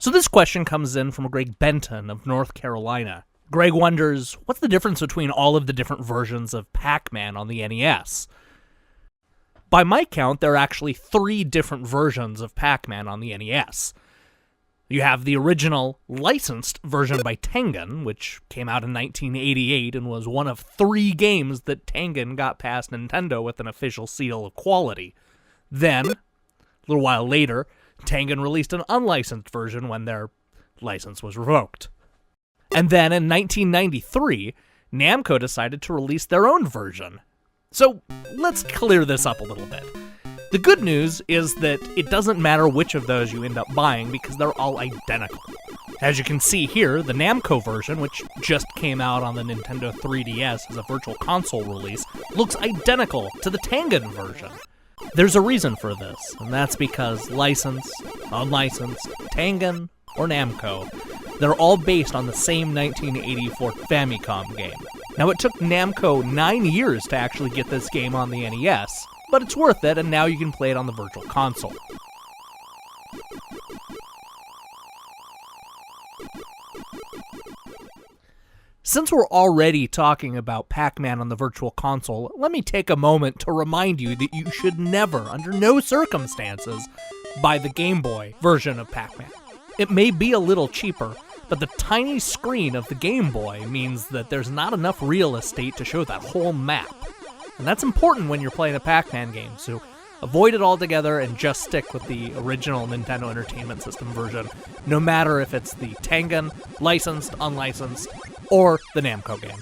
So this question comes in from Greg Benton of North Carolina. Greg wonders, what's the difference between all of the different versions of Pac-Man on the NES? By my count, there are actually 3 different versions of Pac-Man on the NES. You have the original licensed version by Tengen, which came out in 1988 and was one of 3 games that Tengen got past Nintendo with an official seal of quality. Then, a little while later, Tengen released an unlicensed version when their license was revoked. And then in 1993, Namco decided to release their own version. So let's clear this up a little bit. The good news is that it doesn't matter which of those you end up buying because they're all identical. As you can see here, the Namco version, which just came out on the Nintendo 3DS as a virtual console release, looks identical to the Tengen version. There's a reason for this, and that's because licensed, unlicensed, Tengen, or Namco, they're all based on the same 1984 Famicom game. Now, it took Namco 9 years to actually get this game on the NES, but it's worth it, and now you can play it on the Virtual Console. Since we're already talking about Pac-Man on the Virtual Console, let me take a moment to remind you that you should never, under no circumstances, buy the Game Boy version of Pac-Man. It may be a little cheaper, but the tiny screen of the Game Boy means that there's not enough real estate to show that whole map. And that's important when you're playing a Pac-Man game, so avoid it altogether and just stick with the original Nintendo Entertainment System version, no matter if it's the Tengen, licensed, unlicensed, or the Namco game.